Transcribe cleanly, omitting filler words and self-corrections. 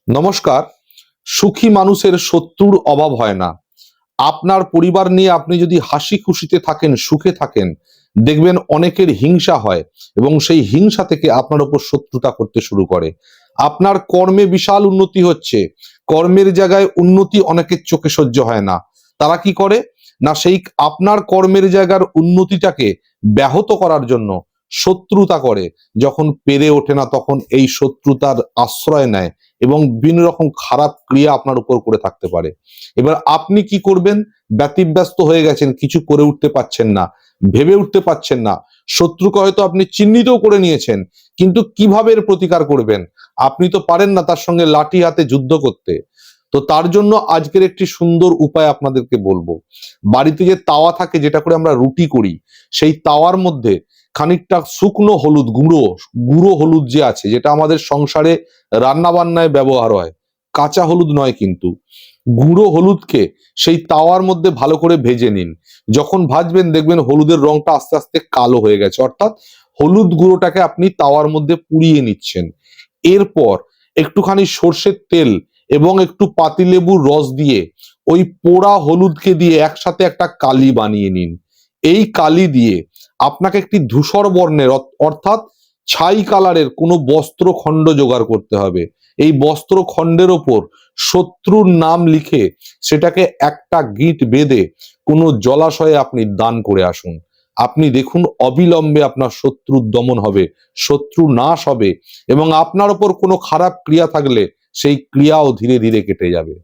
নমস্কার। সুখী মানুষের শত্রুর অভাব হয় না। আপনার পরিবার নিয়ে আপনি যদি হাসি খুশিতে থাকেন, সুখে থাকেন, দেখবেন অনেকের হিংসা হয় এবং সেই হিংসা থেকে আপনার উপর শত্রুতা করতে শুরু করে। আপনার কর্মে বিশাল উন্নতি হচ্ছে, কর্মের জায়গায় উন্নতি অনেকের চোখে সহ্য হয় না। তারা কি করে না, সেই আপনার কর্মের জায়গার উন্নতিটাকে ব্যাহত করার জন্য শত্রুতা করে। যখন পেরে ওঠে না তখন এই শত্রুতার আশ্রয় নেয় এবং বিভিন্ন রকম খারাপ ক্রিয়া আপনার উপর করে থাকতে পারে। এবার আপনি কি করবেন? ব্যতিব্যস্ত হয়ে গেছেন, কিছু করে উঠতে পারছেন না, ভেবে উঠতে পারছেন না। শত্রুকে হয়তো আপনি চিহ্নিতও করে নিয়েছেন, কিন্তু কিভাবে এর প্রতিকার করবেন? আপনি তো পারেন না তার সঙ্গে লাঠি হাতে যুদ্ধ করতে। তো তার জন্য আজকের একটি সুন্দর উপায় আপনাদেরকে বলবো। বাড়িতে যে তাওয়া থাকে, যেটা করে আমরা রুটি করি, সেই তাওয়ার মধ্যে খানিকটা শুকনো হলুদ, গুঁড়ো গুঁড়ো হলুদ যে আছে, যেটা আমাদের সংসারে রান্না বান্নায় ব্যবহার হয়, কাঁচা হলুদ নয় কিন্তু, গুঁড়ো হলুদকে সেই তাওয়ার মধ্যে ভালো করে ভেজে নিন। যখন ভাজবেন দেখবেন হলুদের রংটা আস্তে আস্তে কালো হয়ে গেছে, অর্থাৎ হলুদ গুঁড়োটাকে আপনি তাওয়ার মধ্যে পুড়িয়ে নিচ্ছেন। এরপর একটুখানি সর্ষের তেল এবং একটু পাতিলেবুর রস দিয়ে ওই পোড়া হলুদকে দিয়ে একসাথে একটা কালি বানিয়ে নিন। এই কালি দিয়ে আপনাকে একটি ধূসর বর্ণের অর্থাৎ ছাই কালারের কোনো বস্ত্র খণ্ড জোগাড় করতে হবে। এই বস্ত্র খণ্ডের ওপর শত্রুর নাম লিখে সেটাকে একটা গিঁট বেঁধে কোনো জলাশয়ে আপনি দান করে আসুন। আপনি দেখুন অবিলম্বে আপনার শত্রুর দমন হবে, শত্রু নাশ হবে এবং আপনার ওপর কোনো খারাপ ক্রিয়া থাকলে সেই ক্রিয়াও ধীরে ধীরে কেটে যাবে।